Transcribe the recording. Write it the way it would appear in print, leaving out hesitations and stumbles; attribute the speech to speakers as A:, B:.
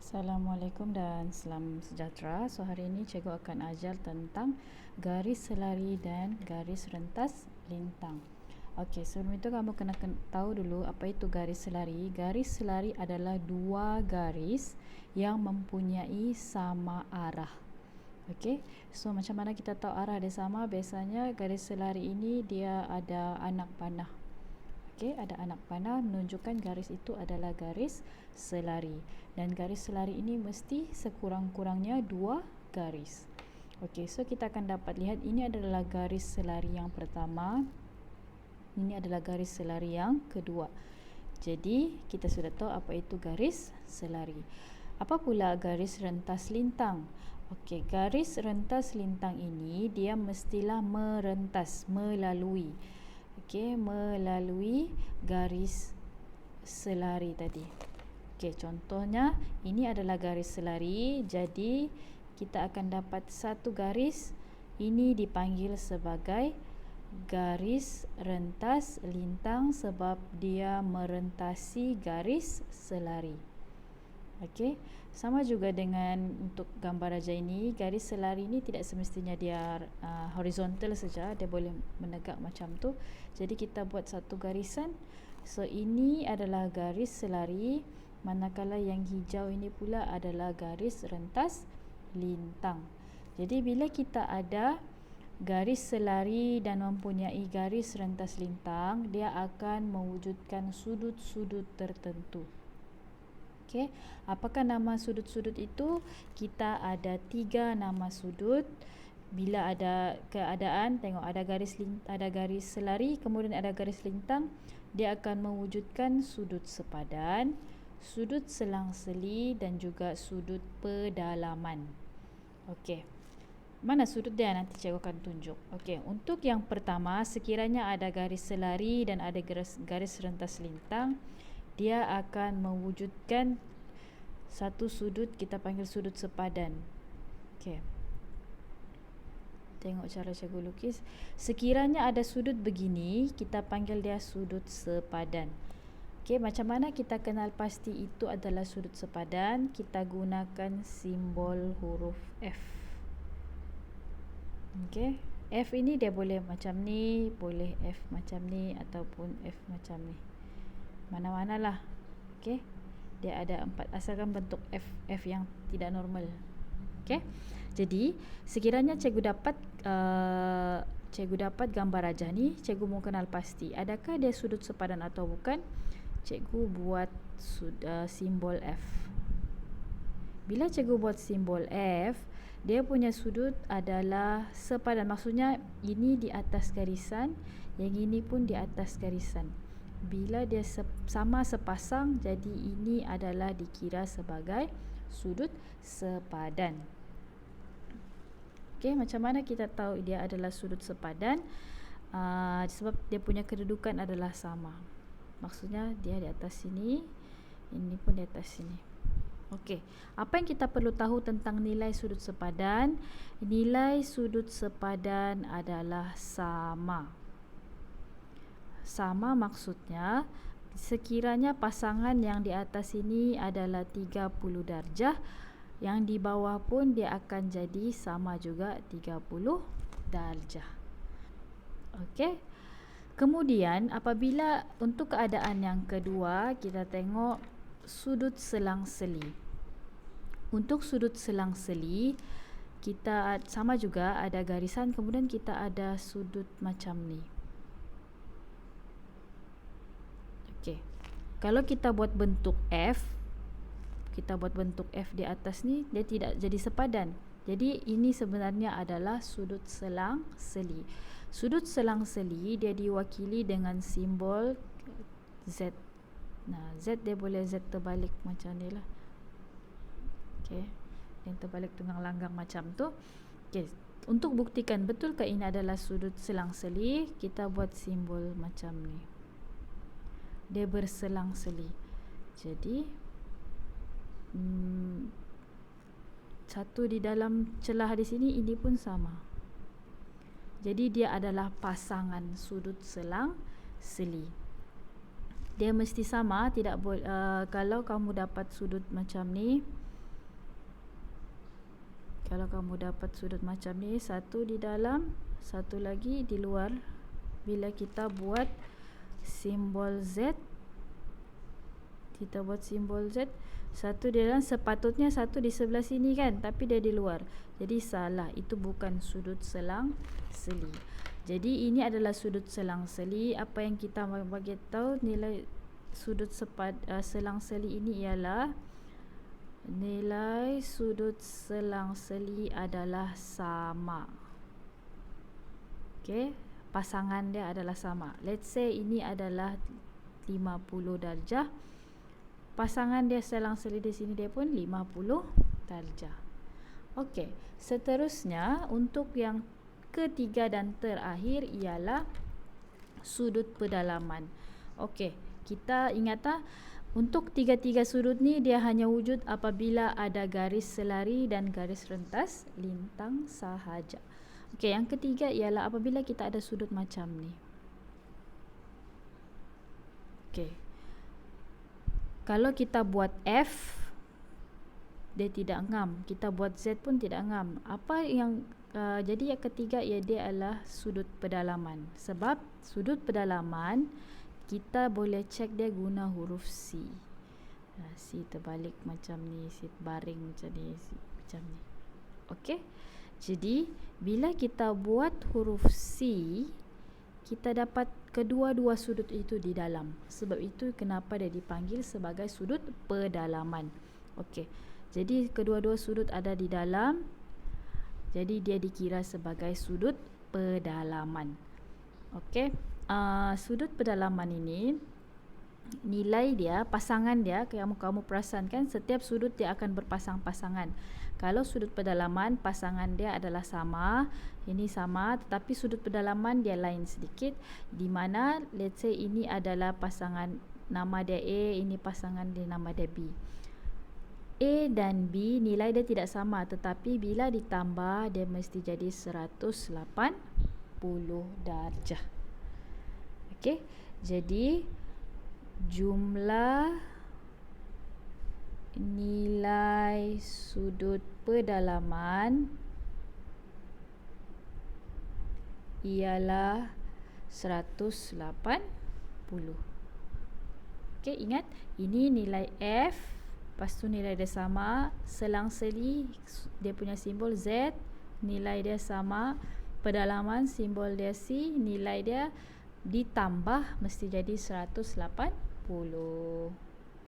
A: Assalamualaikum dan salam sejahtera. So hari ini cikgu akan ajar tentang garis selari dan garis rentas lintang. Okey, sebelum itu kamu kena tahu dulu apa itu garis selari. Garis selari adalah dua garis yang mempunyai sama arah. Okey, so macam mana kita tahu arah dia sama? Biasanya garis selari ini dia ada anak panah. Okey, ada anak panah menunjukkan garis itu adalah garis selari. Dan garis selari ini mesti sekurang-kurangnya dua garis. Okey, so kita akan dapat lihat ini adalah garis selari yang pertama. Ini adalah garis selari yang kedua. Jadi, kita sudah tahu apa itu garis selari. Apa pula garis rentas lintang? Okey, garis rentas lintang ini dia mestilah merentas, melalui. Okey, melalui garis selari tadi. Okey, contohnya ini adalah garis selari. Jadi kita akan dapat satu garis ini dipanggil sebagai garis rentas lintang sebab dia merentasi garis selari. Okey, sama juga dengan untuk gambar raja ini, garis selari ini tidak semestinya dia horizontal saja, dia boleh menegak macam tu. Jadi kita buat satu garisan. So ini adalah garis selari, manakala yang hijau ini pula adalah garis rentas lintang. Jadi bila kita ada garis selari dan mempunyai garis rentas lintang, dia akan mewujudkan sudut-sudut tertentu. Okey, apakah nama sudut-sudut itu? Kita ada 3 nama sudut. Bila ada keadaan, tengok ada garis selari, kemudian ada garis lintang, dia akan mewujudkan sudut sepadan, sudut selang-seli dan juga sudut pedalaman. Okey. Mana sudut dia? Nanti cikgu akan tunjuk. Okey, untuk yang pertama, sekiranya ada garis selari dan ada garis rentas lintang, dia akan mewujudkan satu sudut, kita panggil sudut sepadan. Okey. Tengok cara cikgu lukis. Sekiranya ada sudut begini, kita panggil dia sudut sepadan. Okey, macam mana kita kenal pasti itu adalah sudut sepadan? Kita gunakan simbol huruf F. Okey, F ini dia boleh macam ni, boleh F macam ni ataupun F macam ni. Mana-manalah. Okey, dia ada 4 asalkan bentuk F yang tidak normal. Okey, jadi sekiranya cikgu dapat gambar raja ni, cikgu mau kenal pasti adakah dia sudut sepadan atau bukan. Cikgu buat simbol F. Bila cikgu buat simbol F, dia punya sudut adalah sepadan. Maksudnya ini di atas garisan, yang ini pun di atas garisan. Bila dia sama sepasang, jadi ini adalah dikira sebagai sudut sepadan. Okey, macam mana kita tahu dia adalah sudut sepadan? Sebab dia punya kedudukan adalah sama. Maksudnya dia di atas sini, ini pun di atas sini. Okey, apa yang kita perlu tahu tentang nilai sudut sepadan? Nilai sudut sepadan adalah sama. Sama maksudnya sekiranya pasangan yang di atas ini adalah 30 darjah, yang di bawah pun dia akan jadi sama juga 30 darjah. Okey. Kemudian apabila untuk keadaan yang kedua, kita tengok sudut selang-seli. Untuk sudut selang-seli, kita sama juga ada garisan, kemudian kita ada sudut macam ni. Okey. Kalau kita buat bentuk F, di atas ni, dia tidak jadi sepadan. Jadi ini sebenarnya adalah sudut selang-seli. Sudut selang-seli dia diwakili dengan simbol Z. Nah, Z dia boleh Z terbalik macam ni lah. Okey. Yang terbalik tengah langgang macam tu. Okey. Untuk buktikan betulkah ini adalah sudut selang-seli, kita buat simbol macam ni. Dia berselang-seli. Jadi satu di dalam celah di sini, ini pun sama. Jadi dia adalah pasangan sudut selang-seli. Dia mesti sama, tidak boleh kalau kamu dapat sudut macam ni, Kalau kamu dapat sudut macam ni, satu di dalam, satu lagi di luar. Bila kita buat simbol Z, satu di dalam, sepatutnya satu di sebelah sini kan, tapi dia di luar. Jadi salah, itu bukan sudut selang-seli. Jadi ini adalah sudut selang-seli. Apa yang kita bagi tahu nilai sudut selang-seli ini ialah nilai sudut selang-seli adalah sama. Okey, pasangan dia adalah sama. Let's say ini adalah 50 darjah. Pasangan dia selang-seli di sini dia pun 50 darjah. Okey, seterusnya untuk yang ketiga dan terakhir ialah sudut pedalaman. Okey, kita ingat untuk tiga-tiga sudut ni dia hanya wujud apabila ada garis selari dan garis rentas lintang sahaja. Okey, yang ketiga ialah apabila kita ada sudut macam ni. Okey. Kalau kita buat F, dia tidak ngam. Kita buat Z pun tidak ngam. Apa yang jadi yang ketiga dia adalah sudut pedalaman. Sebab sudut pedalaman kita boleh cek dia guna huruf C. C terbalik macam ni, C baring macam ni, C macam ni. Okey. Jadi bila kita buat huruf C, kita dapat kedua-dua sudut itu di dalam. Sebab itu kenapa dia dipanggil sebagai sudut pedalaman. Okey. Jadi kedua-dua sudut ada di dalam. Jadi dia dikira sebagai sudut pedalaman. Okey. Sudut pedalaman ini nilai dia, pasangan dia, kamu perasan kan, setiap sudut dia akan berpasang-pasangan. Kalau sudut pedalaman, pasangan dia adalah sama, ini sama, tetapi sudut pedalaman dia lain sedikit, di mana let's say ini adalah pasangan nama dia A, ini pasangan dia nama dia B. A dan B nilai dia tidak sama, tetapi bila ditambah dia mesti jadi 180 darjah. Okey, jadi jumlah nilai sudut pedalaman ialah 180. Okey, ingat ini nilai F, lepas tu nilai dia sama, selang-seli dia punya simbol Z, nilai dia sama, pedalaman simbol dia C, nilai dia ditambah mesti jadi 180.